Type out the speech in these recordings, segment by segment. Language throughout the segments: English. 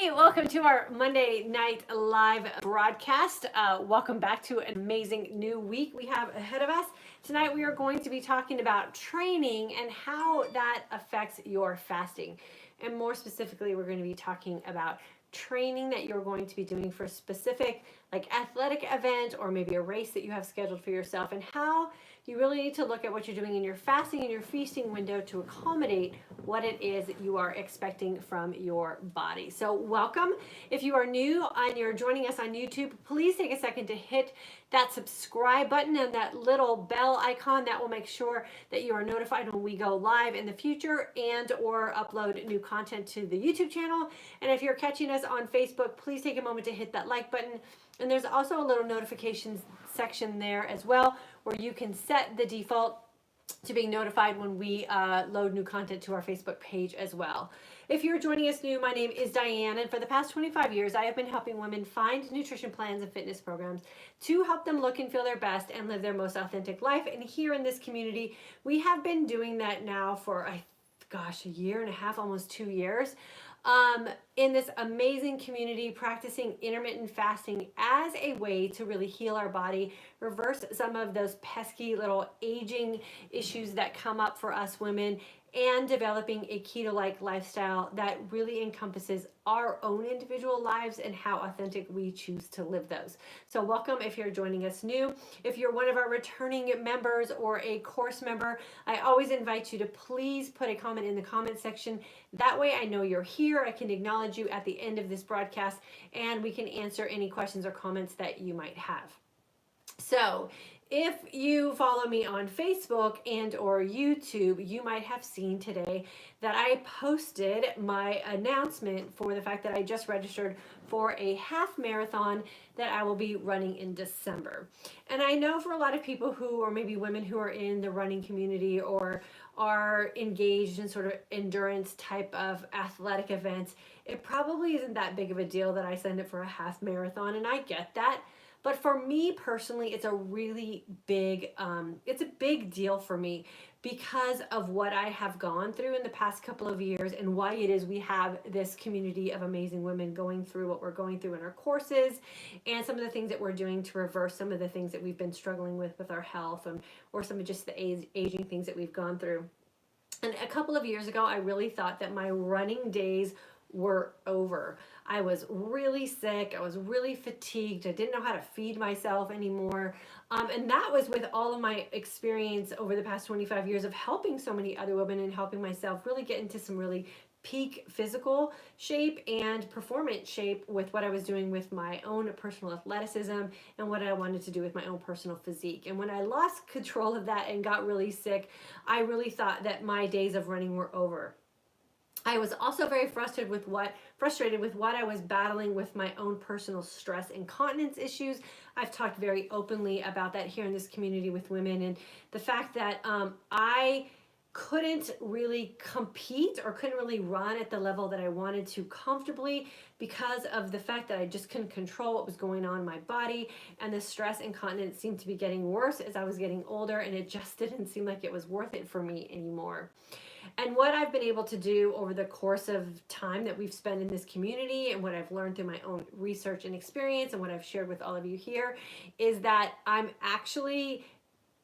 Hey, welcome to our Monday night live broadcast. Welcome back to an amazing new week we have ahead of us. Tonight we are going to be talking about training and how that affects your fasting. And more specifically, we're going to be talking about training that you're going to be doing for a specific like athletic event or maybe a race that you have scheduled for yourself, and how you really need to look at what you're doing in your fasting and your feasting window to accommodate what it is that you are expecting from your body. So welcome. If you are new and you're joining us on YouTube, please take a second to hit that subscribe button and that little bell icon. That will make sure that you are notified when we go live in the future and or upload new content to the YouTube channel. And if you're catching us on Facebook, please take a moment to hit that like button. And there's also a little notifications section there as well, where you can set the default to being notified when we load new content to our Facebook page as well. If you're joining us new, my name is Diane, and for the past 25 years, I have been helping women find nutrition plans and fitness programs to help them look and feel their best and live their most authentic life. And here in this community, we have been doing that now for, a year and a half, almost 2 years. In this amazing community, practicing intermittent fasting as a way to really heal our body, reverse some of those pesky little aging issues that come up for us women, and developing a keto-like lifestyle that really encompasses our own individual lives and how authentic we choose to live those. So welcome if you're joining us new. If you're one of our returning members or a course member, I always invite you to please put a comment in the comment section. That way I know you're here. I can acknowledge you at the end of this broadcast, and we can answer any questions or comments that you might have. So if you follow me on Facebook and or YouTube, you might have seen today that I posted my announcement for the fact that I just registered for a half marathon that I will be running in December. And I know for a lot of people who, or maybe women who are in the running community or are engaged in sort of endurance type of athletic events, it probably isn't that big of a deal that I signed up for a half marathon, and I get that. But for me personally, it's a really big, it's a big deal for me because of what I have gone through in the past couple of years and why it is we have this community of amazing women going through what we're going through in our courses, and some of the things that we're doing to reverse some of the things that we've been struggling with our health, or some of just the aging things that we've gone through. And a couple of years ago, I really thought that my running days were over. I was really sick. I was really fatigued. I didn't know how to feed myself anymore. And that was with all of my experience over the past 25 years of helping so many other women and helping myself really get into some really peak physical shape and performance shape with what I was doing with my own personal athleticism and what I wanted to do with my own personal physique. And when I lost control of that and got really sick, I really thought that my days of running were over. I was also very frustrated with what I was battling with my own personal stress and incontinence issues. I've talked very openly about that here in this community with women, and the fact that I couldn't really compete or couldn't really run at the level that I wanted to comfortably because of the fact that I just couldn't control what was going on in my body, and the stress and incontinence seemed to be getting worse as I was getting older, and it just didn't seem like it was worth it for me anymore. And what I've been able to do over the course of time that we've spent in this community, and what I've learned through my own research and experience, and what I've shared with all of you here, is that I'm actually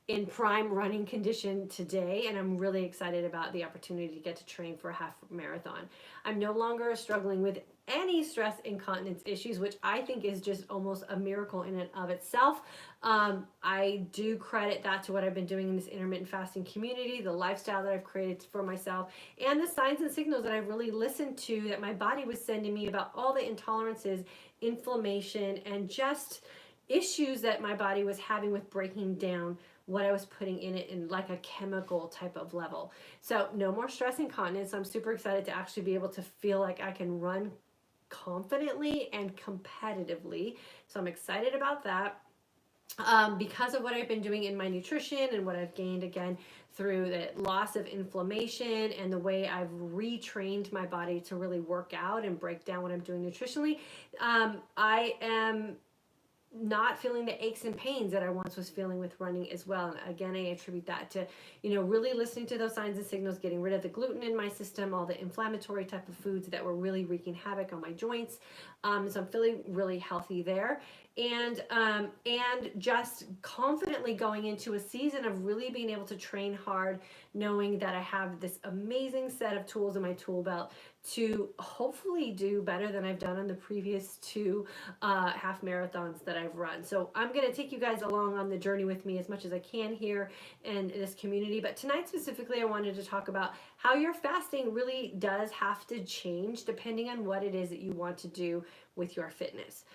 in prime running condition today, and I'm really excited about the opportunity to get to train for a half marathon. I'm no longer struggling with any stress incontinence issues, which I think is just almost a miracle in and of itself. I do credit that to what I've been doing in this intermittent fasting community, the lifestyle that I've created for myself, and the signs and signals that I've really listened to that my body was sending me about all the intolerances, inflammation, and just issues that my body was having with breaking down what I was putting in it in like a chemical type of level. So no more stress and incontinence. I'm super excited to actually be able to feel like I can run confidently and competitively. So I'm excited about that. Because of what I've been doing in my nutrition and what I've gained again through the loss of inflammation and the way I've retrained my body to really work out and break down what I'm doing nutritionally, I am not feeling the aches and pains that I once was feeling with running as well. And again, I attribute that to, really listening to those signs and signals, getting rid of the gluten in my system, all the inflammatory type of foods that were really wreaking havoc on my joints. So I'm feeling really healthy there. And just confidently going into a season of really being able to train hard, knowing that I have this amazing set of tools in my tool belt to hopefully do better than I've done on the previous two half marathons that I've run. So I'm going to take you guys along on the journey with me as much as I can here in this community. But tonight specifically, I wanted to talk about how your fasting really does have to change depending on what it is that you want to do with your fitness.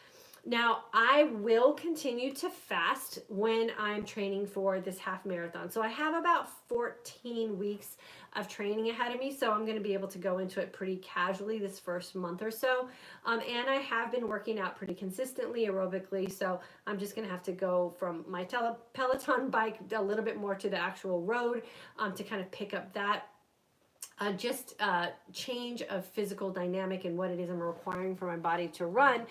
Now, I will continue to fast when I'm training for this half marathon. So I have about 14 weeks of training ahead of me. So I'm going to be able to go into it pretty casually this first month or so. And I have been working out pretty consistently aerobically. So I'm just going to have to go from my Peloton bike a little bit more to the actual road to kind of pick up that change of physical dynamic and what it is I'm requiring for my body to run.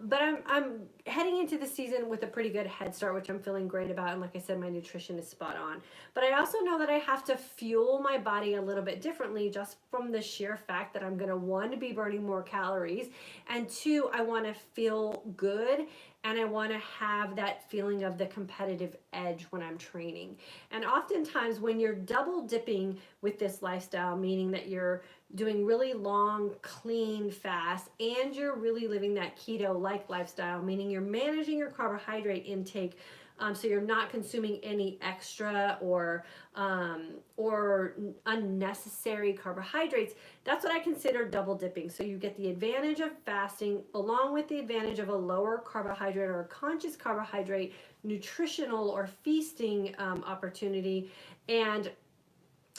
But I'm heading into the season with a pretty good head start, which I'm feeling great about. And like I said, my nutrition is spot on. But I also know that I have to fuel my body a little bit differently just from the sheer fact that I'm going to, one, be burning more calories, and two, I want to feel good. And I want to have that feeling of the competitive edge when I'm training. And oftentimes when you're double dipping with this lifestyle, meaning that you're doing really long, clean fast, and you're really living that keto-like lifestyle, meaning you're managing your carbohydrate intake so you're not consuming any extra or unnecessary carbohydrates. That's what I consider double dipping. So you get the advantage of fasting along with the advantage of a lower carbohydrate or a conscious carbohydrate nutritional or feasting opportunity, and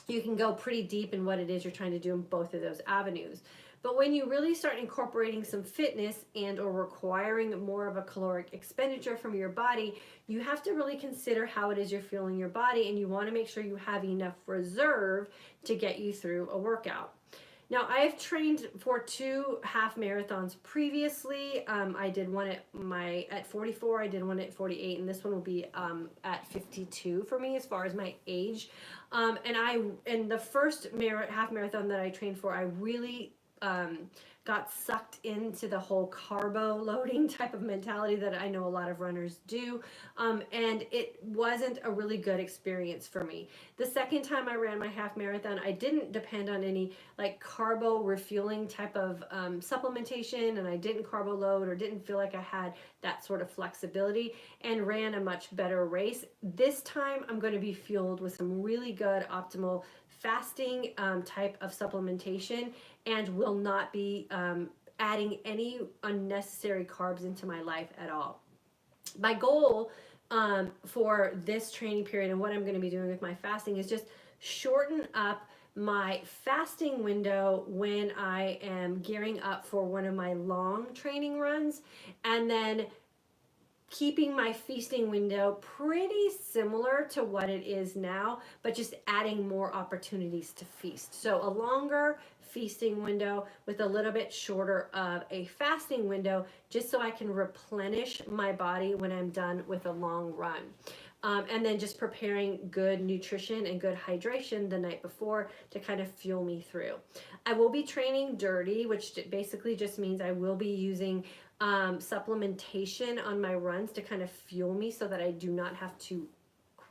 you can go pretty deep in what it is you're trying to do in both of those avenues. But when you really start incorporating some fitness and or requiring more of a caloric expenditure from your body, you have to really consider how it is you're fueling your body, and you want to make sure you have enough reserve to get you through a workout. Now, I have trained for 2 half marathons previously. I did one at 44, I did one at 48, and this one will be at 52 for me as far as my age. And the first half marathon that I trained for, I really got sucked into the whole carbo loading type of mentality that I know a lot of runners do, and it wasn't a really good experience for me. The second time I ran my half marathon, I didn't depend on any like carbo refueling type of supplementation, and I didn't carbo load or didn't feel like I had that sort of flexibility, and ran a much better race. This time I'm going to be fueled with some really good optimal fasting type of supplementation, and will not be adding any unnecessary carbs into my life at all. My goal for this training period and what I'm going to be doing with my fasting is just shorten up my fasting window when I am gearing up for one of my long training runs, and then keeping my feasting window pretty similar to what it is now, but just adding more opportunities to feast. So a longer feasting window with a little bit shorter of a fasting window, just so I can replenish my body when I'm done with a long run. And then just preparing good nutrition and good hydration the night before to kind of fuel me through. I will be training dirty, which basically just means I will be using supplementation on my runs to kind of fuel me so that I do not have to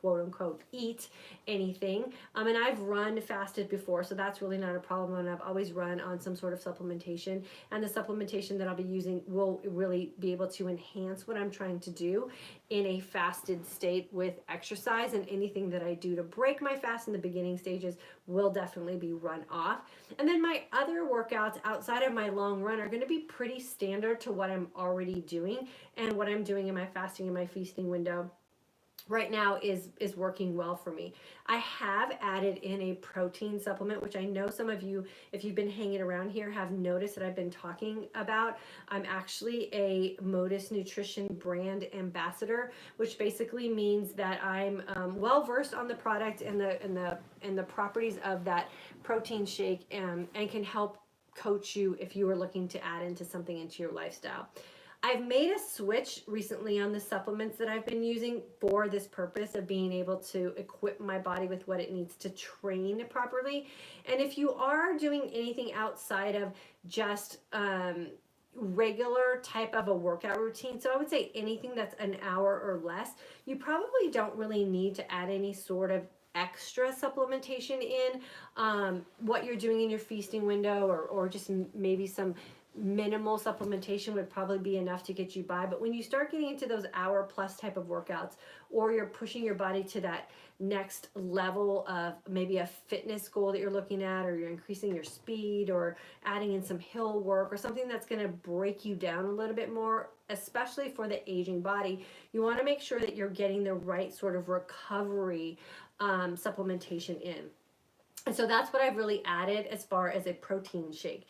quote unquote eat anything. And I've run fasted before, so that's really not a problem. And I've always run on some sort of supplementation, and the supplementation that I'll be using will really be able to enhance what I'm trying to do in a fasted state with exercise, and anything that I do to break my fast in the beginning stages will definitely be run off. And then my other workouts outside of my long run are going to be pretty standard to what I'm already doing, and what I'm doing in my fasting and my feasting window right now is working well for me. I have added in a protein supplement, which I know some of you, if you've been hanging around here, have noticed that I've been talking about. I'm actually a Modus Nutrition brand ambassador, which basically means that I'm well versed on the product and the properties of that protein shake, and can help coach you if you are looking to add into something into your lifestyle. I've made a switch recently on the supplements that I've been using for this purpose of being able to equip my body with what it needs to train properly. And if you are doing anything outside of just regular type of a workout routine, so I would say anything that's an hour or less, you probably don't really need to add any sort of extra supplementation in. What you're doing in your feasting window, or just maybe some minimal supplementation would probably be enough to get you by. But when you start getting into those hour plus type of workouts, or you're pushing your body to that next level of maybe a fitness goal that you're looking at, or you're increasing your speed, or adding in some hill work, or something that's going to break you down a little bit more, especially for the aging body, you want to make sure that you're getting the right sort of recovery supplementation in. And so that's what I've really added as far as a protein shake.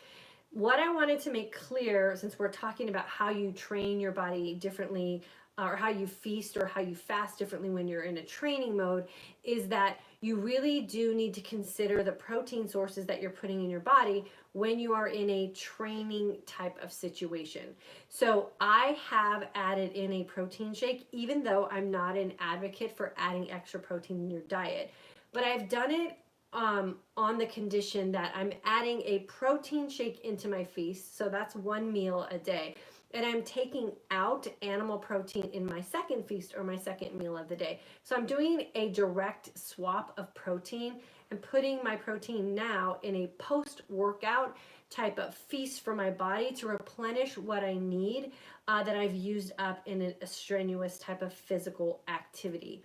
What I wanted to make clear, since we're talking about how you train your body differently, or how you feast or how you fast differently when you're in a training mode, is that you really do need to consider the protein sources that you're putting in your body when you are in a training type of situation. So I have added in a protein shake, even though I'm not an advocate for adding extra protein in your diet. But I've done it on the condition that I'm adding a protein shake into my feast. So that's one meal a day. And I'm taking out animal protein in my second feast or my second meal of the day. So I'm doing a direct swap of protein and putting my protein now in a post-workout type of feast for my body to replenish what I need that I've used up in a strenuous type of physical activity.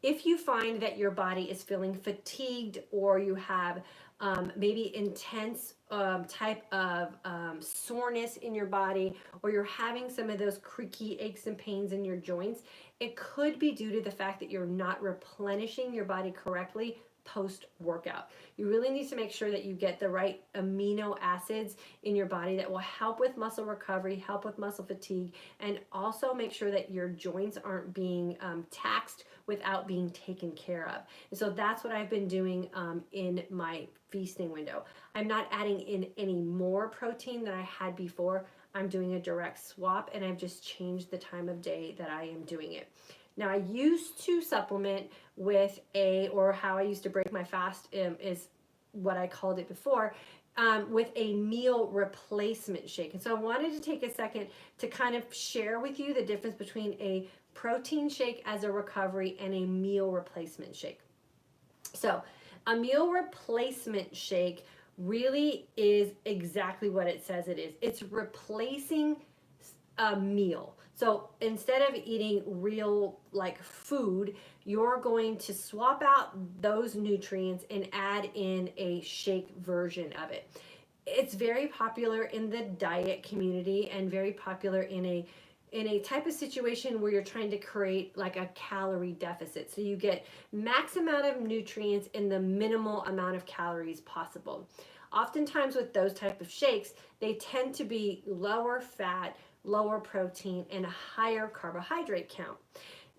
If you find that your body is feeling fatigued, or you have maybe intense type of soreness in your body, or you're having some of those creaky aches and pains in your joints, it could be due to the fact that you're not replenishing your body correctly post-workout. You really need to make sure that you get the right amino acids in your body that will help with muscle recovery, help with muscle fatigue, and also make sure that your joints aren't being taxed without being taken care of. And so that's what I've been doing in my feasting window. I'm not adding in any more protein than I had before. I'm doing a direct swap, and I've just changed the time of day that I am doing it. Now, I used to supplement with or how I used to break my fast is what I called it before, with a meal replacement shake. And so I wanted to take a second to kind of share with you the difference between a protein shake as a recovery and a meal replacement shake. So a meal replacement shake really is exactly what it says it is. It's replacing a meal. So instead of eating real like food, you're going to swap out those nutrients and add in a shake version of it. It's very popular in the diet community, and very popular in a type of situation where you're trying to create like a calorie deficit. So you get max amount of nutrients in the minimal amount of calories possible. Oftentimes with those type of shakes, they tend to be lower fat, lower protein, and a higher carbohydrate count.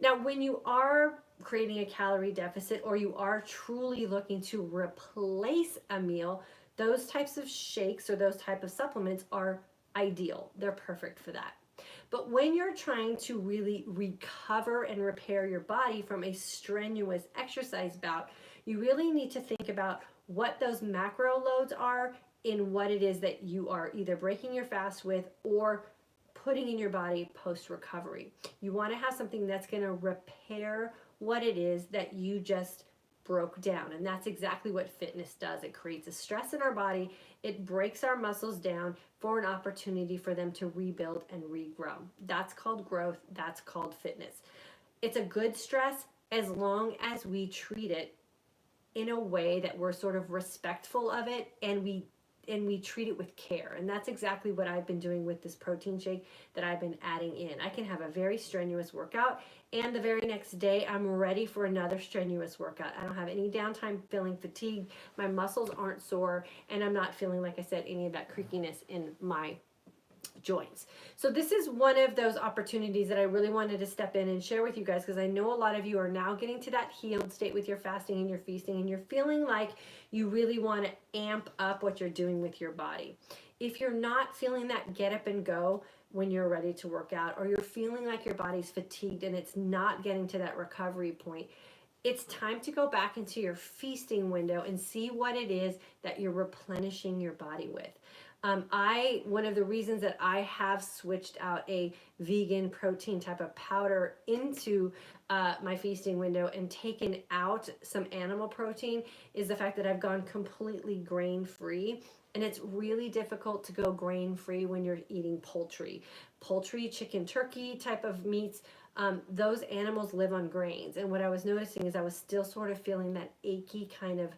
Now, when you are creating a calorie deficit, or you are truly looking to replace a meal, those types of shakes or those type of supplements are ideal. They're perfect for that. But when you're trying to really recover and repair your body from a strenuous exercise bout, you really need to think about what those macro loads are in what it is that you are either breaking your fast with or putting in your body post-recovery. You want to have something that's going to repair what it is that you just broke down. And that's exactly what fitness does. It creates a stress in our body. It breaks our muscles down for an opportunity for them to rebuild and regrow. That's called growth. That's called fitness. It's a good stress as long as we treat it in a way that we're sort of respectful of it, and we treat it with care. And that's exactly what I've been doing with this protein shake that I've been adding in. I can have a very strenuous workout, and the very next day I'm ready for another strenuous workout. I don't have any downtime feeling fatigued, my muscles aren't sore, and I'm not feeling, like I said, any of that creakiness in my joints. So this is one of those opportunities that I really wanted to step in and share with you guys, because I know a lot of you are now getting to that healed state with your fasting and your feasting, and you're feeling like you really want to amp up what you're doing with your body. if you're not feeling that get up and go when you're ready to work out, or you're feeling like your body's fatigued and it's not getting to that recovery point, it's time to go back into your feasting window and see what it is that you're replenishing your body with. One of the reasons that I have switched out a vegan protein type of powder into my feasting window and taken out some animal protein is the fact that I've gone completely grain free. And it's really difficult to go grain free when you're eating poultry, chicken, turkey type of meats. Those animals live on grains. And what I was noticing is I was still sort of feeling that achy kind of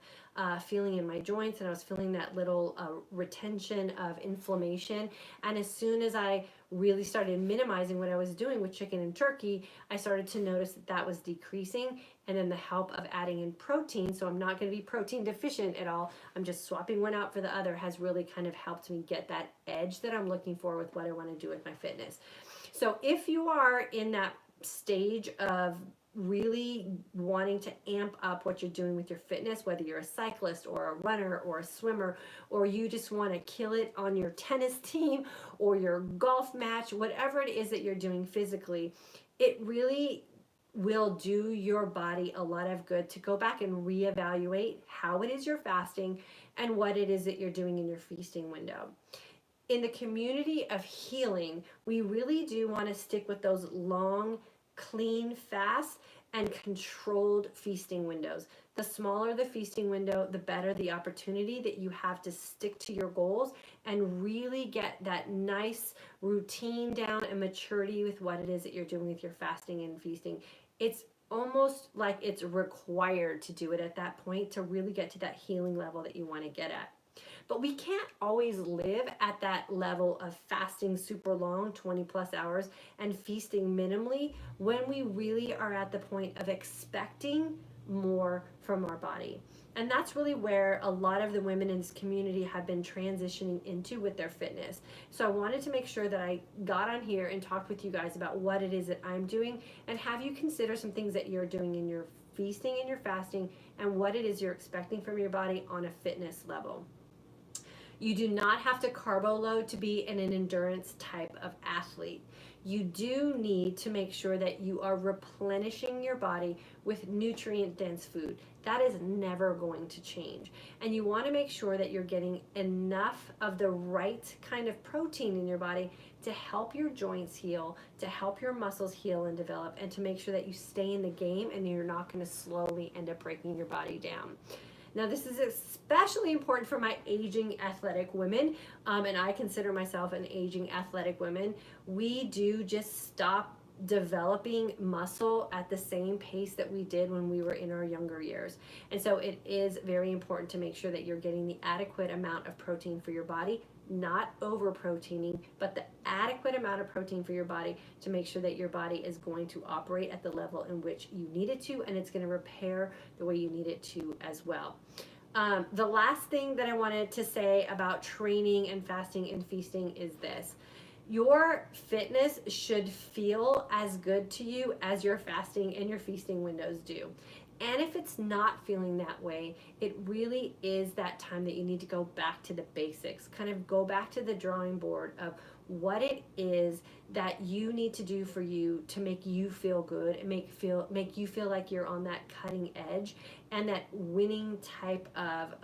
feeling in my joints, and I was feeling that little retention of inflammation. And as soon as I really started minimizing what I was doing with chicken and turkey, I started to notice that that was decreasing. And then the help of adding in protein, so I'm not going to be protein deficient at all, I'm just swapping one out for the other, has really kind of helped me get that edge that I'm looking for with what I want to do with my fitness. So if you are in that stage of really wanting to amp up what you're doing with your fitness, whether you're a cyclist or a runner or a swimmer, or you just want to kill it on your tennis team or your golf match, whatever it is that you're doing physically, it really will do your body a lot of good to go back and reevaluate how it is you're fasting and what it is that you're doing in your feasting window. In the community of healing, we really do want to stick with those long, clean fasts and controlled feasting windows. The smaller the feasting window, the better the opportunity that you have to stick to your goals and really get that nice routine down and maturity with what it is that you're doing with your fasting and feasting. It's almost like it's required to do it at that point to really get to that healing level that you want to get at. But we can't always live at that level of fasting super long, 20 plus hours, and feasting minimally when we really are at the point of expecting more from our body. And that's really where a lot of the women in this community have been transitioning into with their fitness. So I wanted to make sure that I got on here and talked with you guys about what it is that I'm doing, and have you consider some things that you're doing in your feasting and your fasting, and what it is you're expecting from your body on a fitness level. You do not have to carbo load to be an endurance type of athlete. You do need to make sure that you are replenishing your body with nutrient-dense food. That is never going to change. And you want to make sure that you're getting enough of the right kind of protein in your body to help your joints heal, to help your muscles heal and develop, and to make sure that you stay in the game and you're not going to slowly end up breaking your body down. Now, this is especially important for my aging athletic women, and I consider myself an aging athletic woman. We do just stop developing muscle at the same pace that we did when we were in our younger years. And so it is very important to make sure that you're getting the adequate amount of protein for your body, not over proteining, but the adequate amount of protein for your body to make sure that your body is going to operate at the level in which you need it to, and it's going to repair the way you need it to as well. The last thing that I wanted to say about training and fasting and feasting is this. Your fitness should feel as good to you as your fasting and your feasting windows do. And if it's not feeling that way, it really is that time that you need to go back to the basics, kind of go back to the drawing board of what it is that you need to do for you to make you feel good and make you feel like you're on that cutting edge and that winning type of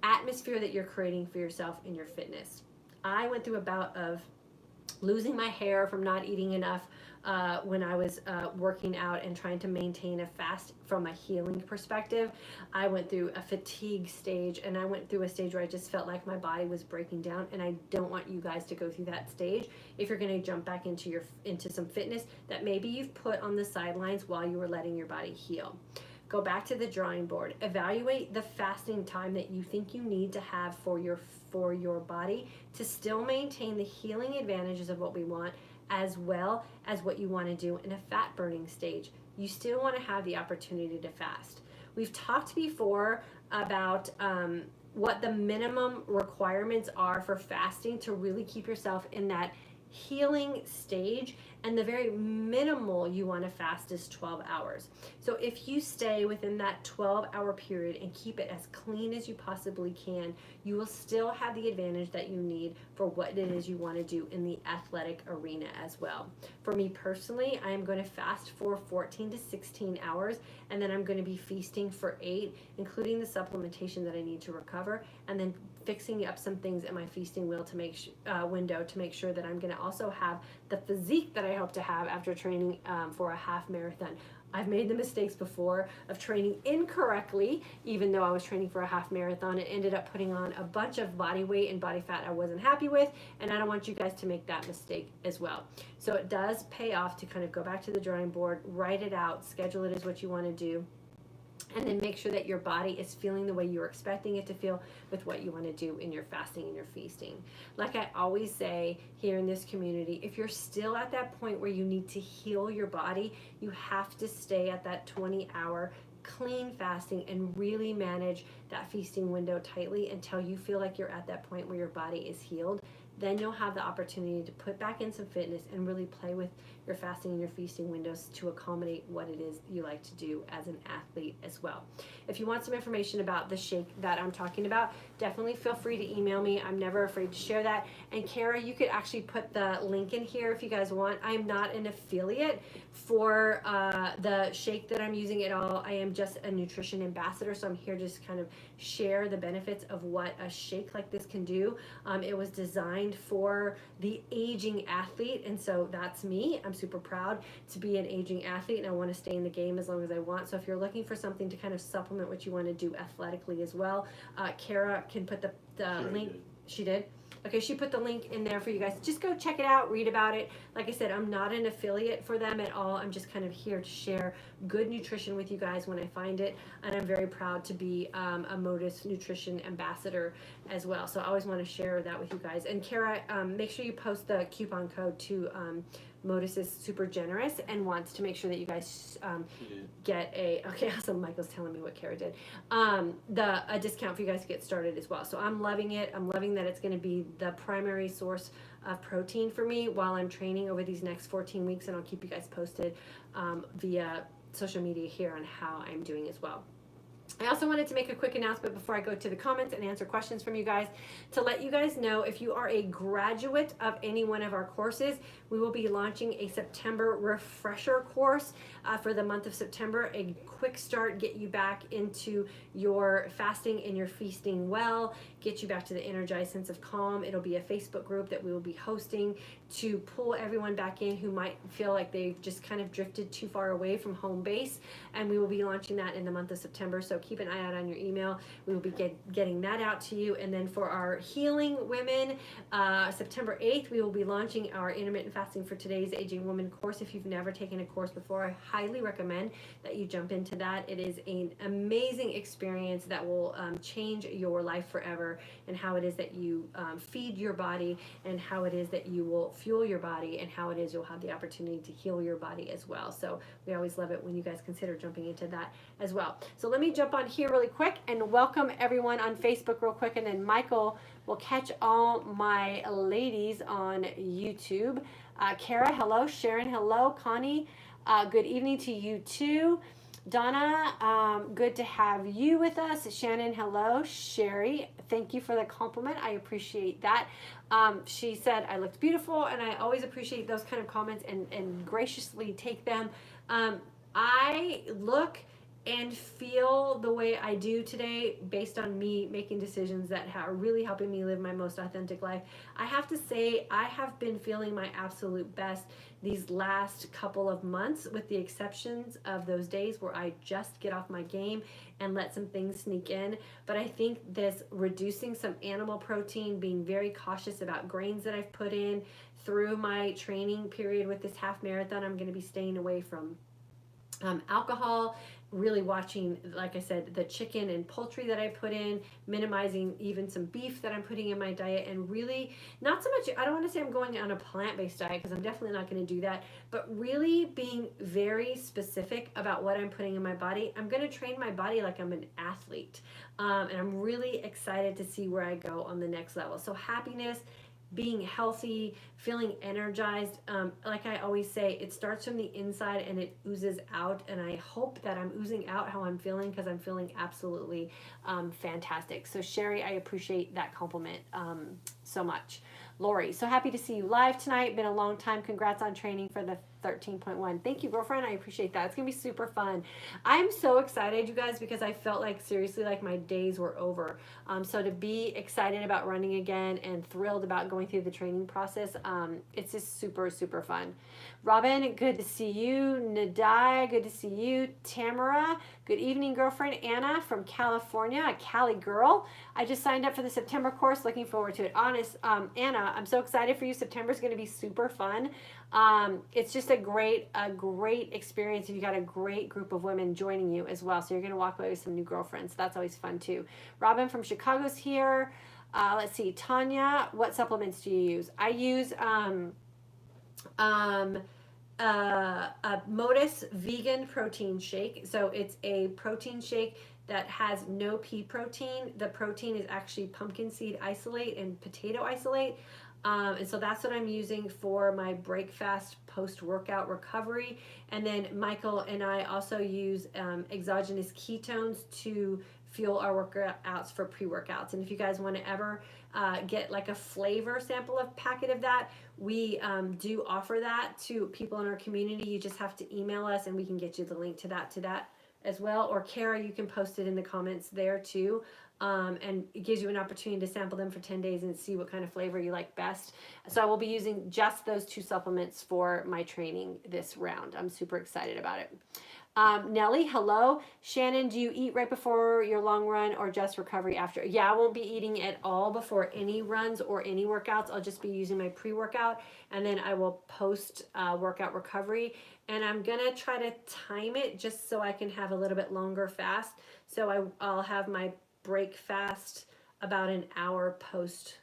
atmosphere that you're creating for yourself in your fitness. I went through a bout of losing my hair from not eating enough when I was working out and trying to maintain a fast from a healing perspective. I went through a fatigue stage, and I went through a stage where I just felt like my body was breaking down, and I don't want you guys to go through that stage if you're going to jump back into some fitness that maybe you've put on the sidelines while you were letting your body heal. Go back to the drawing board. Evaluate the fasting time that you think you need to have for your body to still maintain the healing advantages of what we want, as well as what you want to do in a fat burning stage. You still want to have the opportunity to fast. We've talked before about what the minimum requirements are for fasting to really keep yourself in that healing stage, and the very minimal you want to fast is 12 hours. So if you stay within that 12-hour period and keep it as clean as you possibly can, you will still have the advantage that you need for what it is you want to do in the athletic arena as well. For me personally, I am going to fast for 14 to 16 hours, and then I'm going to be feasting for 8, including the supplementation that I need to recover, and then fixing up some things in my feasting window to make sure that I'm going to also have the physique that I hope to have after training for a half marathon. I've made the mistakes before of training incorrectly, even though I was training for a half marathon. It ended up putting on a bunch of body weight and body fat I wasn't happy with, and I don't want you guys to make that mistake as well. So it does pay off to kind of go back to the drawing board, write it out, schedule it as what you want to do, and then make sure that your body is feeling the way you're expecting it to feel with what you want to do in your fasting and your feasting. Like I always say here in this community, if you're still at that point where you need to heal your body, you have to stay at that 20-hour clean fasting and really manage that feasting window tightly until you feel like you're at that point where your body is healed. Then you'll have the opportunity to put back in some fitness and really play with your fasting and your feasting windows to accommodate what it is you like to do as an athlete as well. If you want some information about the shake that I'm talking about, definitely feel free to email me. I'm never afraid to share that. And Kara, you could actually put the link in here if you guys want. I'm not an affiliate for the shake that I'm using at all. I am just a nutrition ambassador, so I'm here just kind of share the benefits of what a shake like this can do. It was designed for the aging athlete, and so that's me. I'm super proud to be an aging athlete, and I want to stay in the game as long as I want. So if you're looking for something to kind of supplement what you want to do athletically as well, Kara can put the link. She did? Okay, she put the link in there for you guys. Just go check it out, read about it. Like I said, I'm not an affiliate for them at all. I'm just kind of here to share good nutrition with you guys when I find it. And I'm very proud to be a Modus Nutrition Ambassador as well. So I always want to share that with you guys. And Kara, make sure you post the coupon code to Modus is super generous and wants to make sure that you guys get okay, awesome. Michael's telling me what Kara did. A discount for you guys to get started as well. So I'm loving it. I'm loving that it's going to be the primary source of protein for me while I'm training over these next 14 weeks, and I'll keep you guys posted via social media here on how I'm doing as well. I also wanted to make a quick announcement before I go to the comments and answer questions from you guys to let you guys know if you are a graduate of any one of our courses, we will be launching a September refresher course for the month of September, a quick start, get you back into your fasting and your feasting well, get you back to the energized sense of calm. It'll be a Facebook group that we will be hosting to pull everyone back in who might feel like they've just kind of drifted too far away from home base, and we will be launching that in the month of September. So keep an eye out on your email. We will be getting that out to you. And then for our healing women, September 8th, we will be launching our Intermittent Fasting for Today's Aging Woman course. If you've never taken a course before, I highly recommend that you jump into that. It is an amazing experience that will change your life forever, and how it is that you feed your body, and how it is that you will fuel your body, and how it is you'll have the opportunity to heal your body as well. So we always love it when you guys consider jumping into that as well. So let me jump on here really quick and welcome everyone on Facebook real quick, and then Michael will catch all my ladies on YouTube. Kara, hello. Sharon, hello. Connie, good evening to you too. Donna, good to have you with us. Shannon, hello. Sherry, thank you for the compliment. I appreciate that. She said I looked beautiful, and I always appreciate those kind of comments and graciously take them. I look and feel the way I do today based on me making decisions that are really helping me live my most authentic life. I have to say I have been feeling my absolute best these last couple of months, with the exceptions of those days where I just get off my game and let some things sneak in. But I think this reducing some animal protein, being very cautious about grains that I've put in through my training period with this half marathon, I'm going to be staying away from alcohol, really watching, like I said, the chicken and poultry that I put in, minimizing even some beef that I'm putting in my diet, and really not so much, I don't want to say I'm going on a plant-based diet, because I'm definitely not going to do that, but really being very specific about what I'm putting in my body. I'm going to train my body like I'm an athlete, and I'm really excited to see where I go on the next level. So happiness, being healthy, feeling energized. Like I always say, it starts from the inside and it oozes out. And I hope that I'm oozing out how I'm feeling, because I'm feeling absolutely fantastic. So Sherry, I appreciate that compliment so much. Lori, so happy to see you live tonight. Been a long time. Congrats on training for the 13.1. Thank you, girlfriend. I appreciate that. It's going to be super fun. I'm so excited, you guys, because I felt like, seriously, like my days were over. So to be excited about running again and thrilled about going through the training process, it's just super, super fun. Robin, good to see you. Nadai, good to see you. Tamara, good evening, girlfriend. Anna from California, a Cali girl. I just signed up for the September course. Looking forward to it. Honest, Anna, I'm so excited for you. September is going to be super fun. It's just a great experience. You got a great group of women joining you as well. So you're going to walk away with some new girlfriends. That's always fun too. Robin from Chicago's here. Let's see. Tanya, what supplements do you use? I use a Modus vegan protein shake. So it's a protein shake that has no pea protein. The protein is actually pumpkin seed isolate and potato isolate. And so that's what I'm using for my break fast post-workout recovery. And then Michael and I also use exogenous ketones to fuel our workouts for pre-workouts. And if you guys want to ever get like a flavor sample of packet of that, we do offer that to people in our community. You just have to email us and we can get you the link to that as well. Or Kara, you can post it in the comments there too. And it gives you an opportunity to sample them for 10 days and see what kind of flavor you like best. So I will be using just those 2 supplements for my training this round. I'm super excited about it. Nellie, hello. Shannon, do you eat right before your long run or just recovery after? Yeah, I won't be eating at all before any runs or any workouts. I'll just be using my pre-workout, and then I will post workout recovery. And I'm going to try to time it just so I can have a little bit longer fast. So I'll have my break fast about an hour post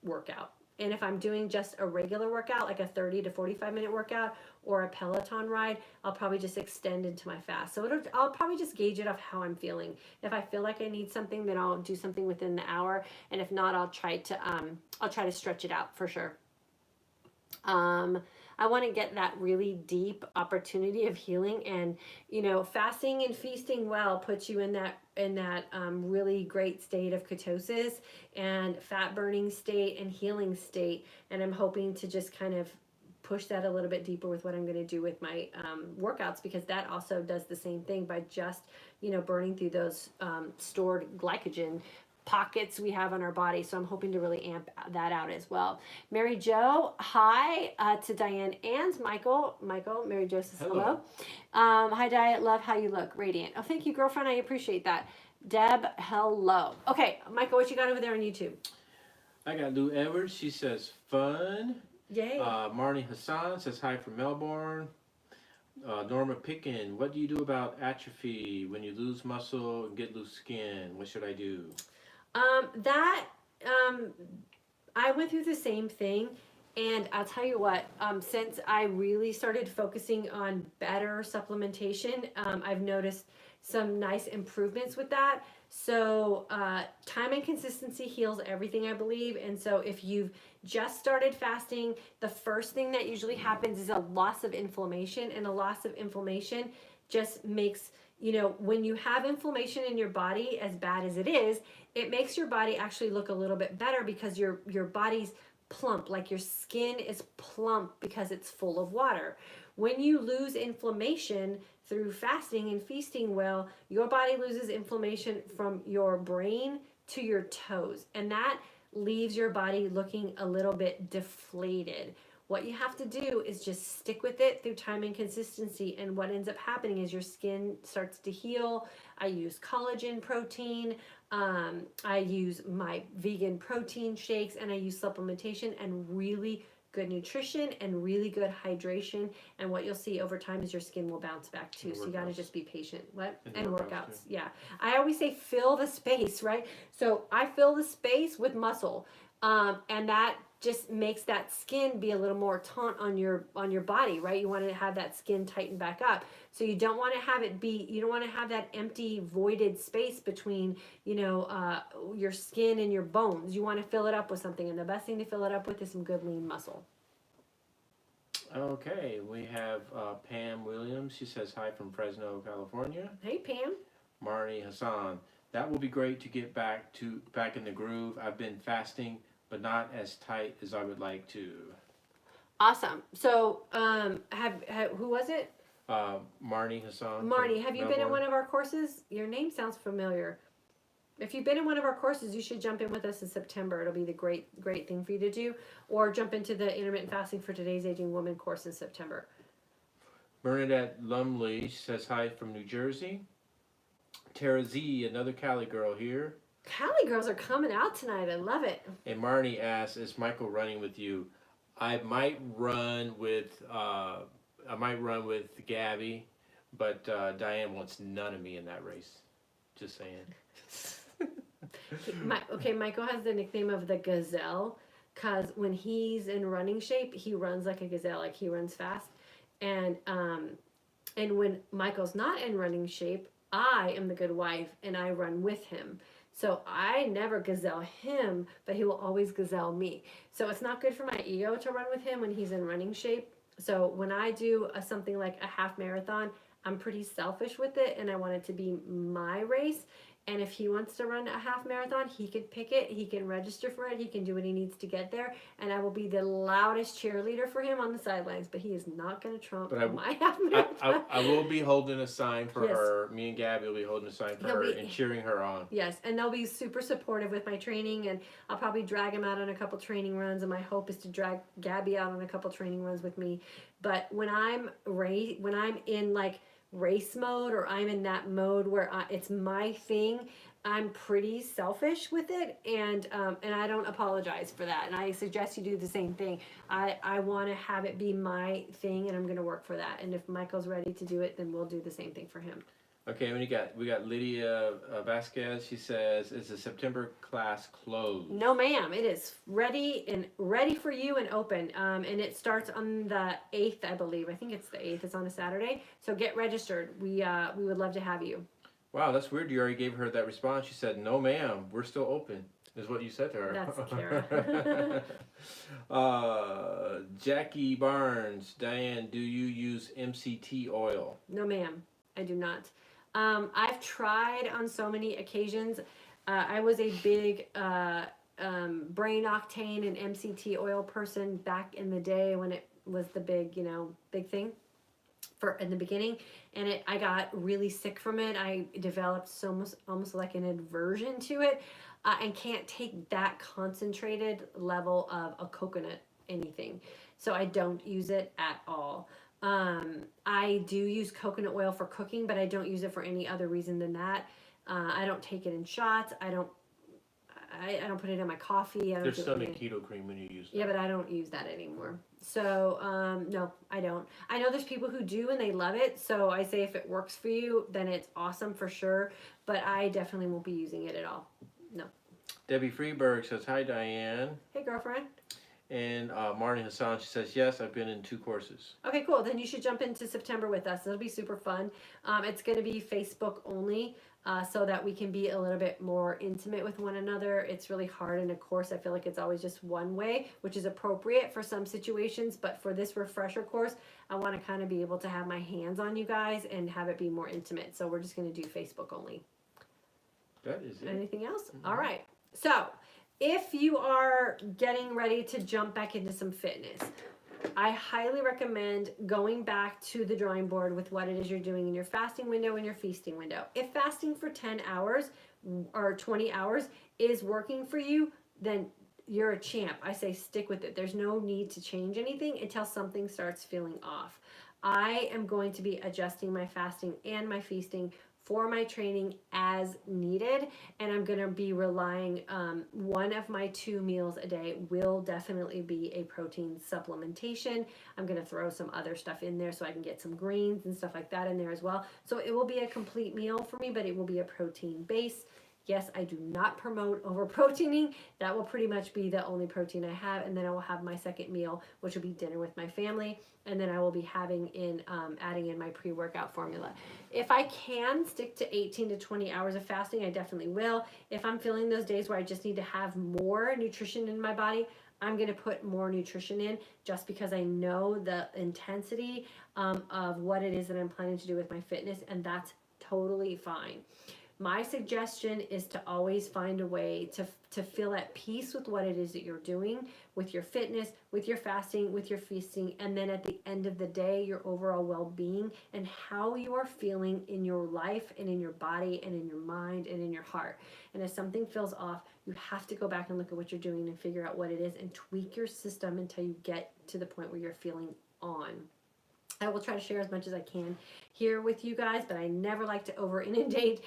workout. And if I'm doing just a regular workout, like a 30 to 45 minute workout or a Peloton ride, I'll probably just extend into my fast. So I'll probably just gauge it off how I'm feeling. If I feel like I need something, then I'll do something within the hour. And if not, I'll try to stretch it out for sure. I want to get that really deep opportunity of healing, and fasting and feasting well puts you in that really great state of ketosis and fat burning state and healing state. And I'm hoping to just kind of push that a little bit deeper with what I'm going to do with my workouts, because that also does the same thing by just burning through those stored glycogen pockets we have on our body. So I'm hoping to really amp that out as well. Mary Jo, hi to Diane and Michael. Mary Jo says hello. Hi Diane, love how you look, radiant. Oh, thank you, girlfriend. I appreciate that. Deb, hello. Okay, Michael, what you got over there on YouTube? I got Lou Edwards. She says fun. Yay. Marnie Hassan says hi from Melbourne. Norma Pickin, what do you do about atrophy when you lose muscle and get loose skin? What should I do? I went through the same thing, and I'll tell you what, since I really started focusing on better supplementation, I've noticed some nice improvements with that. So time and consistency heals everything, I believe. And so if you've just started fasting, the first thing that usually happens is a loss of inflammation, and a loss of inflammation just makes, when you have inflammation in your body, as bad as it is, it makes your body actually look a little bit better, because your body's plump, like your skin is plump because it's full of water. When you lose inflammation through fasting and feasting well, your body loses inflammation from your brain to your toes, and that leaves your body looking a little bit deflated. What you have to do is just stick with it through time and consistency, and what ends up happening is your skin starts to heal. I use collagen protein, I use my vegan protein shakes, and I use supplementation and really good nutrition and really good hydration. And what you'll see over time is your skin will bounce back too. So you got to just be patient. And workouts. Yeah. I always say fill the space, right? So I fill the space with muscle. And that just makes that skin be a little more taut on your body, right? You want to have that skin tighten back up. So you don't want to have it be, you don't want to have that empty voided space between, your skin and your bones. You want to fill it up with something, and the best thing to fill it up with is some good lean muscle. Okay, we have Pam Williams. She says hi from Fresno, California. Hey, Pam. Marnie Hassan. That will be great to get back in the groove. I've been fasting, but not as tight as I would like to. Awesome. So, who was it? Marnie Hassan. Marnie, have you been in one of our courses? Your name sounds familiar. If you've been in one of our courses, you should jump in with us in September. It'll be the great thing for you to do. Or jump into the Intermittent Fasting for Today's Aging Woman course in September. Bernadette Lumley says hi from New Jersey. Tara Z, another Cali girl here. Cali girls are coming out tonight. I love it. And Marnie asks, is Michael running with you? I might run with Gabby, but Diane wants none of me in that race. Just saying. Michael has the nickname of the Gazelle because when he's in running shape, he runs like a gazelle, like he runs fast. And when Michael's not in running shape, I am the good wife and I run with him. So I never gazelle him, but he will always gazelle me. So it's not good for my ego to run with him when he's in running shape. So when I do something like a half marathon, I'm pretty selfish with it and I want it to be my race. And if he wants to run a half marathon, he can pick it, he can register for it, he can do what he needs to get there, and I will be the loudest cheerleader for him on the sidelines, but he is not going to trump my half marathon. I will be holding a sign for her. Me and Gabby will be holding a sign for her and cheering her on. Yes, and they'll be super supportive with my training, and I'll probably drag him out on a couple training runs, and my hope is to drag Gabby out on a couple training runs with me. But when I'm in like race mode, or I'm in that mode where it's my thing, I'm pretty selfish with it, and I don't apologize for that, and I suggest you do the same thing. I want to have it be my thing, and I'm going to work for that, and if Michael's ready to do it, then we'll do the same thing for him. Okay, we got Lydia Vasquez. She says, is the September class closed? No, ma'am. It is ready for you and open. And it starts on the 8th, I believe. I think it's the 8th. It's on a Saturday. So get registered. We would love to have you. Wow, that's weird. You already gave her that response. She said, no, ma'am. We're still open, is what you said to her. That's Kara. Jackie Barnes. Diane, do you use MCT oil? No, ma'am. I do not. I've tried on so many occasions. I was a big brain octane and MCT oil person back in the day when it was the big thing in the beginning, and I got really sick from it. I developed almost like an aversion to it, and can't take that concentrated level of a coconut anything. So I don't use it at all. I do use coconut oil for cooking, but I don't use it for any other reason than that. I don't take it in shots. I don't put it in my coffee. There's some in keto cream when you use that. Yeah, but I don't use that anymore. So, no, I don't. I know there's people who do and they love it. So I say if it works for you, then it's awesome for sure. But I definitely won't be using it at all. No. Debbie Freeberg says, hi, Diane. Hey, girlfriend. And Marnie Hassan, she says, yes, I've been in 2 courses. Okay, cool. Then you should jump into September with us. It'll be super fun. It's going to be Facebook only, so that we can be a little bit more intimate with one another. It's really hard in a course. I feel like it's always just one way, which is appropriate for some situations. But for this refresher course, I want to kind of be able to have my hands on you guys and have it be more intimate. So we're just going to do Facebook only. That is it. Anything else? Mm-hmm. All right. So if you are getting ready to jump back into some fitness, I highly recommend going back to the drawing board with what it is you're doing in your fasting window and your feasting window. If fasting for 10 hours or 20 hours is working for you, then you're a champ. I say stick with it. There's no need to change anything until something starts feeling off. I am going to be adjusting my fasting and my feasting for my training as needed, and I'm going to be relying, one of my 2 meals a day will definitely be a protein supplementation. I'm going to throw some other stuff in there so I can get some greens and stuff like that in there as well. So it will be a complete meal for me, but it will be a protein base. Yes, I do not promote over proteining. That will pretty much be the only protein I have. And then I will have my second meal, which will be dinner with my family. And then I will be having in, adding in my pre-workout formula. If I can stick to 18 to 20 hours of fasting, I definitely will. If I'm feeling those days where I just need to have more nutrition in my body, I'm going to put more nutrition in just because I know the intensity of what it is that I'm planning to do with my fitness, and that's totally fine. My suggestion is to always find a way to feel at peace with what it is that you're doing, with your fitness, with your fasting, with your feasting, and then at the end of the day, your overall well-being and how you are feeling in your life and in your body and in your mind and in your heart. And if something feels off, you have to go back and look at what you're doing and figure out what it is and tweak your system until you get to the point where you're feeling on. I will try to share as much as I can here with you guys, but I never like to over inundate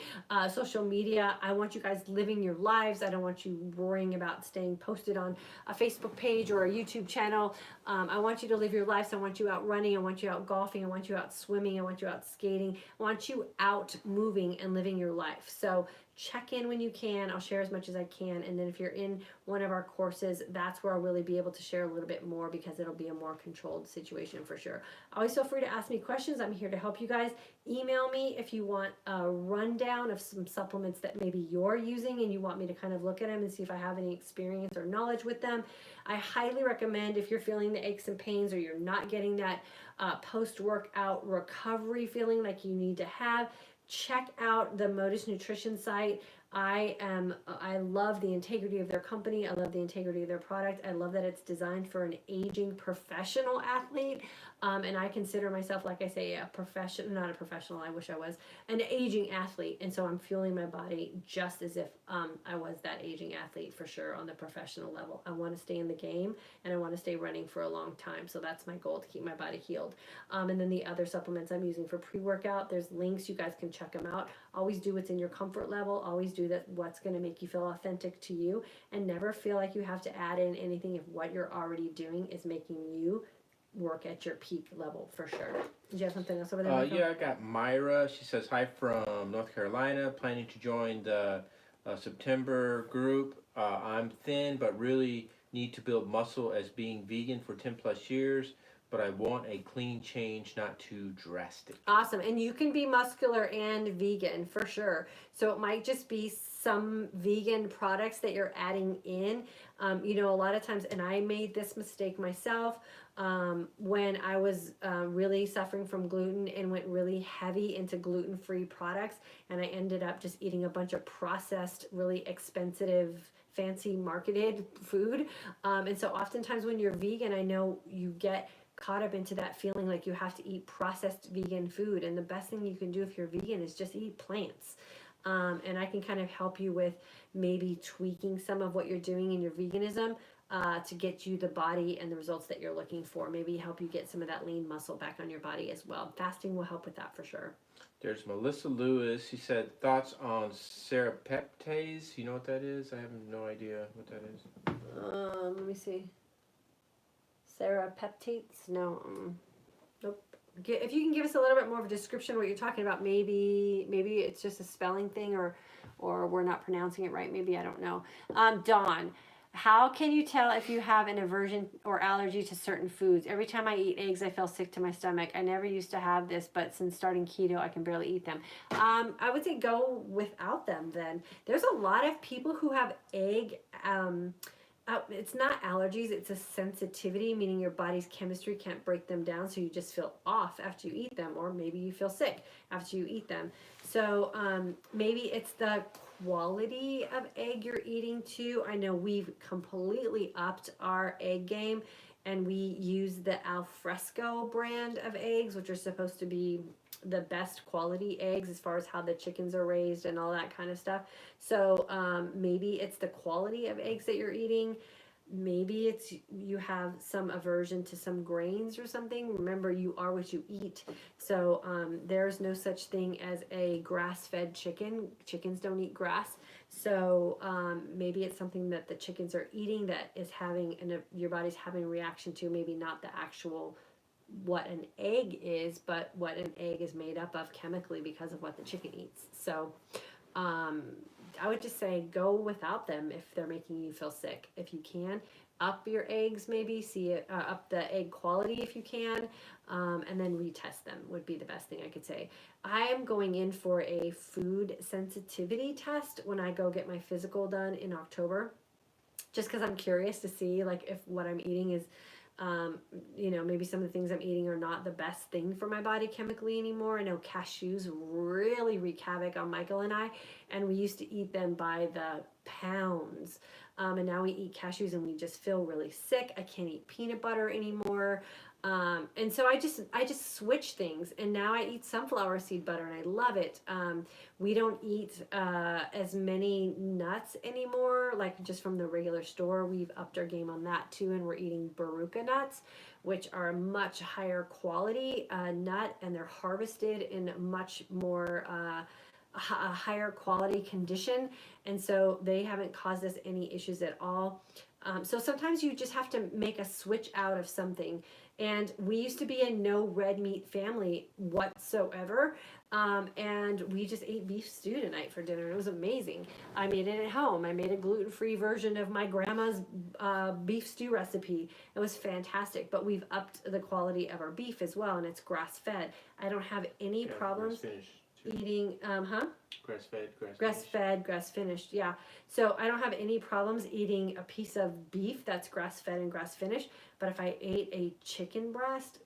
social media. I want you guys living your lives. I don't want you worrying about staying posted on a Facebook page or a YouTube channel. I want you to live your lives. I want you out running. I want you out golfing. I want you out swimming. I want you out skating. I want you out moving and living your life. So check in when you can. I'll share as much as I can. And then if you're in one of our courses, that's where I'll really be able to share a little bit more because it'll be a more controlled situation for sure. Always feel free to ask me questions. I'm here to help you guys. Email me if you want a rundown of some supplements that maybe you're using and you want me to kind of look at them and see if I have any experience or knowledge with them. I highly recommend if you're feeling the aches and pains or you're not getting that post-workout recovery feeling like you need to have, check out the Modus Nutrition site. I love the integrity of their company. I love the integrity of their product. I love that it's designed for an aging professional athlete. And I consider myself, like I say, not a professional, I wish I was, an aging athlete. And so I'm fueling my body just as if I was that aging athlete for sure on the professional level. I want to stay in the game and I want to stay running for a long time. So that's my goal, to keep my body healed. And then the other supplements I'm using for pre-workout, there's links. You guys can check them out. Always do what's in your comfort level. Always do what's going to make you feel authentic to you, and never feel like you have to add in anything if what you're already doing is making you work at your peak level for sure. Did you have something else over there? Yeah, I got Myra. She says hi from North Carolina, planning to join the September group. I'm thin but really need to build muscle as being vegan for 10 plus years, but I want a clean change, not too drastic. Awesome. And you can be muscular and vegan for sure. So it might just be some vegan products that you're adding in. A lot of times, and I made this mistake myself, when I was really suffering from gluten and went really heavy into gluten-free products, and I ended up just eating a bunch of processed, really expensive, fancy marketed food. And so oftentimes when you're vegan, I know you get caught up into that feeling like you have to eat processed vegan food. And the best thing you can do if you're vegan is just eat plants. And I can kind of help you with maybe tweaking some of what you're doing in your veganism to get you the body and the results that you're looking for. Maybe help you get some of that lean muscle back on your body as well. Fasting will help with that for sure. There's Melissa Lewis. She said, thoughts on serapeptase. You know what that is? I have no idea what that is. Let me see. Serapeptates? No. Nope. If you can give us a little bit more of a description of what you're talking about, maybe it's just a spelling thing, or we're not pronouncing it right. Maybe, I don't know. Dawn, how can you tell if you have an aversion or allergy to certain foods? Every time I eat eggs, I feel sick to my stomach. I never used to have this, but since starting keto, I can barely eat them. I would say go without them then. There's a lot of people who have egg it's not allergies, it's a sensitivity, meaning your body's chemistry can't break them down, so you just feel off after you eat them, or maybe you feel sick after you eat them. So maybe it's the quality of egg you're eating too. I know we've completely upped our egg game, and we use the Alfresco brand of eggs, which are supposed to be the best quality eggs as far as how the chickens are raised and all that kind of stuff. So maybe it's the quality of eggs that you're eating. Maybe it's you have some aversion to some grains or something. Remember, you are what you eat. So there's no such thing as a grass-fed chicken. Chickens don't eat grass. So maybe it's something that the chickens are eating that is having, and your body's having a reaction to, maybe not the actual what an egg is, but what an egg is made up of chemically because of what the chicken eats. So I would just say go without them if they're making you feel sick. If you can, up your eggs, maybe up the egg quality if you can, and then retest them would be the best thing I could say. I am going in for a food sensitivity test when I go get my physical done in October, just because I'm curious to see like if what I'm eating is maybe some of the things I'm eating are not the best thing for my body chemically anymore. I know cashews really wreak havoc on Michael and I, and we used to eat them by the pounds. And now we eat cashews and we just feel really sick. I can't eat peanut butter anymore. And so I just switch things, and now I eat sunflower seed butter and I love it. We don't eat as many nuts anymore, like just from the regular store. We've upped our game on that too, and we're eating Baruca nuts, which are a much higher quality nut, and they're harvested in much more a higher quality condition, and so they haven't caused us any issues at all. So sometimes you just have to make a switch out of something. And we used to be a no red meat family whatsoever. And we just ate beef stew tonight for dinner. It was amazing. I made it at home. I made a gluten-free version of my grandma's beef stew recipe. It was fantastic. But we've upped the quality of our beef as well, and it's grass-fed. I don't have any problems eating, grass-fed, grass-finished, yeah. So I don't have any problems eating a piece of beef that's grass-fed and grass-finished, but if I ate a chicken breast,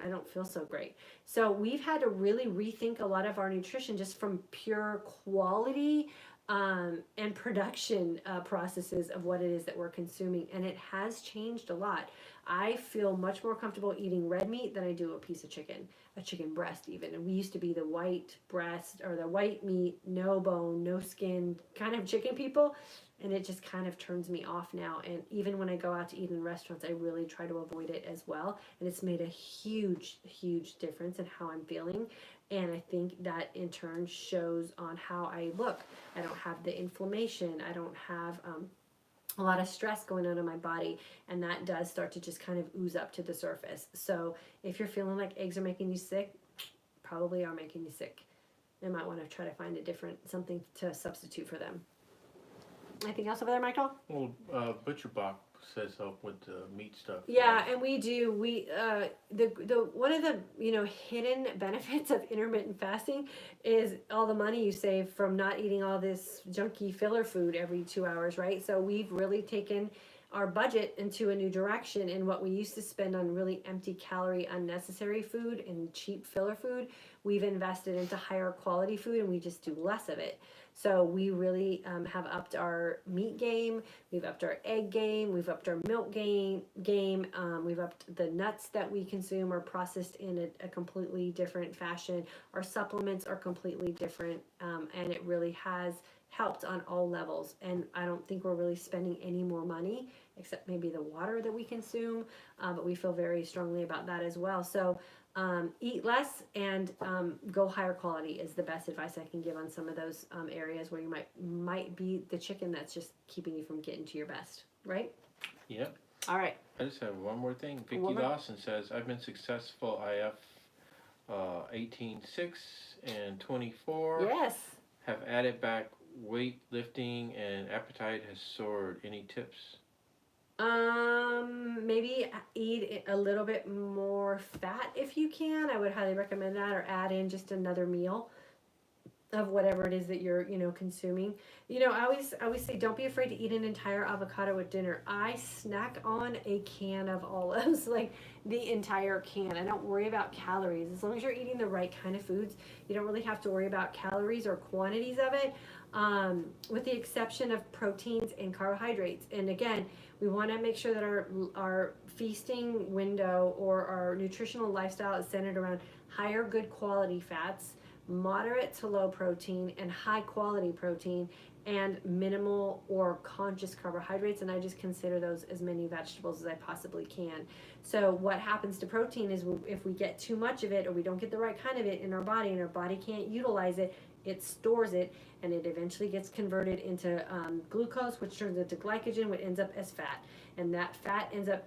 I don't feel so great. So we've had to really rethink a lot of our nutrition just from pure quality and production processes of what it is that we're consuming, and it has changed a lot. I feel much more comfortable eating red meat than I do a piece of chicken, a chicken breast even. And we used to be the white breast or the white meat, no bone, no skin kind of chicken people, and it just kind of turns me off now. And even when I go out to eat in restaurants, I really try to avoid it as well. And it's made a huge, huge difference in how I'm feeling. And I think that in turn shows on how I look. I don't have the inflammation. I don't have a lot of stress going on in my body, and that does start to just kind of ooze up to the surface. So if you're feeling like eggs are making you sick, probably are making you sick. You might want to try to find something to substitute for them. Anything else over there, Michael? Well, Butcher Box says help with the meat stuff. Yeah, and we do. We the one of the hidden benefits of intermittent fasting is all the money you save from not eating all this junky filler food every 2 hours, right? So we've really taken our budget into a new direction, and what we used to spend on really empty calorie unnecessary food and cheap filler food, we've invested into higher quality food, and we just do less of it. So we really have upped our meat game, we've upped our egg game, we've upped our milk game, we've upped the nuts that we consume are processed in a completely different fashion. Our supplements are completely different, and it really has helped on all levels. And I don't think we're really spending any more money, except maybe the water that we consume, but we feel very strongly about that as well. So eat less and go higher quality is the best advice I can give on some of those areas where you might be the chicken that's just keeping you from getting to your best, right? Yep. All right. I just have one more thing. Vicki Lawson says, I've been successful IF 18.6 and 24. Yes. Have added back weight lifting and appetite has soared. Any tips? Maybe eat a little bit more fat if you can. I would highly recommend that, or add in just another meal of whatever it is that you're, consuming. I always say don't be afraid to eat an entire avocado at dinner. I snack on a can of olives, like the entire can. I don't worry about calories. As long as you're eating the right kind of foods, you don't really have to worry about calories or quantities of it, with the exception of proteins and carbohydrates. And again, we want to make sure that our feasting window or our nutritional lifestyle is centered around higher good quality fats, moderate to low protein, and high quality protein, and minimal or conscious carbohydrates. And I just consider those as many vegetables as I possibly can. So what happens to protein is if we get too much of it, or we don't get the right kind of it in our body, and our body can't utilize it, it stores it, and it eventually gets converted into glucose, which turns into glycogen, which ends up as fat. And that fat ends up,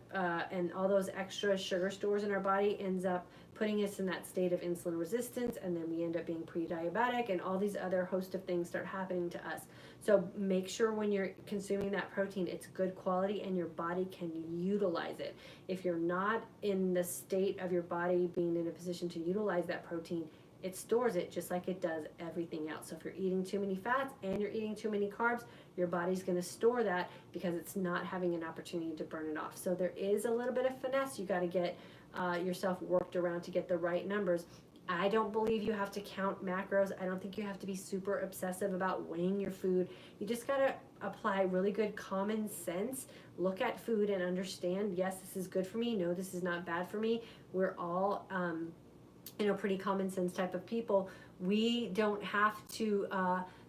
and all those extra sugar stores in our body ends up putting us in that state of insulin resistance, and then we end up being pre-diabetic, and all these other host of things start happening to us. So make sure when you're consuming that protein, it's good quality and your body can utilize it. If you're not in the state of your body being in a position to utilize that protein, it stores it just like it does everything else. So if you're eating too many fats and you're eating too many carbs, your body's going to store that because it's not having an opportunity to burn it off. So there is a little bit of finesse. You got to get yourself worked around to get the right numbers. I don't believe you have to count macros. I don't think you have to be super obsessive about weighing your food. You just got to apply really good common sense. Look at food and understand, yes, this is good for me. No, this is not bad for me. We're all pretty common sense type of people. We don't have to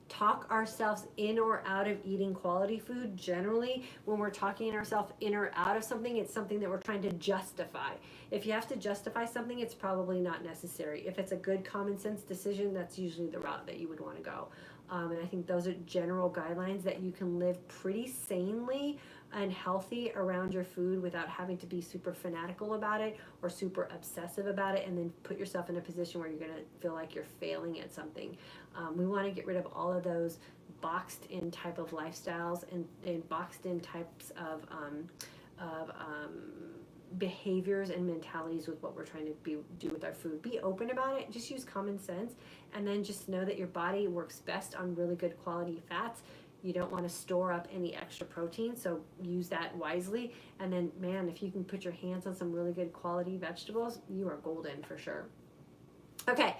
talk ourselves in or out of eating quality food. Generally, when we're talking ourselves in or out of something, it's something that we're trying to justify. If you have to justify something, it's probably not necessary. If it's a good common sense decision, that's usually the route that you would want to go. And I think those are general guidelines that you can live pretty sanely and healthy around your food without having to be super fanatical about it or super obsessive about it, and then put yourself in a position where you're going to feel like you're failing at something. We want to get rid of all of those boxed in type of lifestyles and boxed in types of behaviors and mentalities with what we're trying to do with our food. Be open about it. Just use common sense, and then just know that your body works best on really good quality fats. You don't want to store up any extra protein, so use that wisely. And then, man, if you can put your hands on some really good quality vegetables, you are golden for sure. Okay,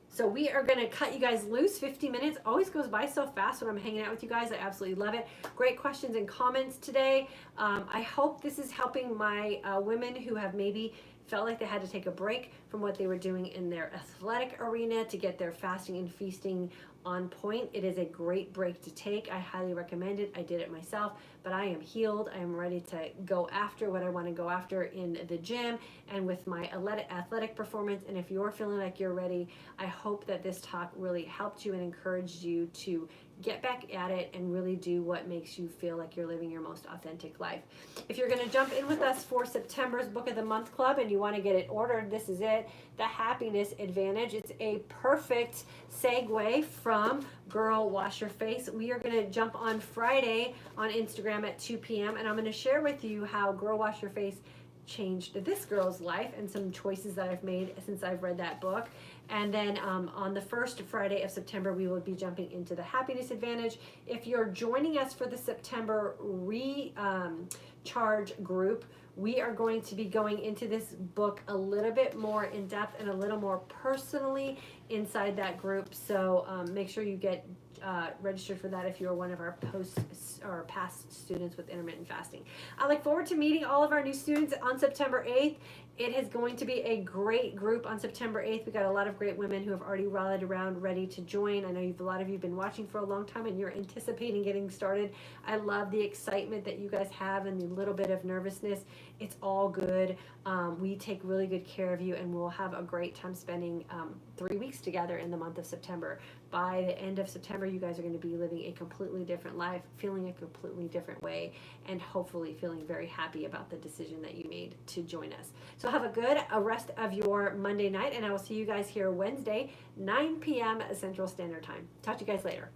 so we are going to cut you guys loose. 50 minutes always goes by so fast when I'm hanging out with you guys. I absolutely love it. Great questions and comments today. I hope this is helping my women who have maybe felt like they had to take a break from what they were doing in their athletic arena to get their fasting and feasting on point. It is a great break to take. I highly recommend it. I did it myself, but I am healed. I am ready to go after what I want to go after in the gym and with my athletic performance. And if you're feeling like you're ready, I hope that this talk really helped you and encouraged you to get back at it and really do what makes you feel like you're living your most authentic life. If you're going to jump in with us for September's Book of the Month Club and you want to get it ordered, this is it, The Happiness Advantage. It's a perfect segue from Girl Wash Your Face. We are going to jump on Friday on Instagram at 2 p.m. and I'm going to share with you how Girl Wash Your Face changed this girl's life and some choices that I've made since I've read that book. And then on the first Friday of September, we will be jumping into the Happiness Advantage. If you're joining us for the September recharge group, we are going to be going into this book a little bit more in depth and a little more personally inside that group. So make sure you get registered for that if you're one of our past students with intermittent fasting. I look forward to meeting all of our new students on September 8th. It is going to be a great group on September 8th. We got a lot of great women who have already rallied around, ready to join. I know a lot of you have been watching for a long time and you're anticipating getting started. I love the excitement that you guys have and the little bit of nervousness. It's all good. We take really good care of you, and we'll have a great time spending 3 weeks together in the month of September. By the end of September, you guys are going to be living a completely different life, feeling a completely different way, and hopefully feeling very happy about the decision that you made to join us. So have a rest of your Monday night, and I will see you guys here Wednesday, 9 p.m. Central Standard Time. Talk to you guys later.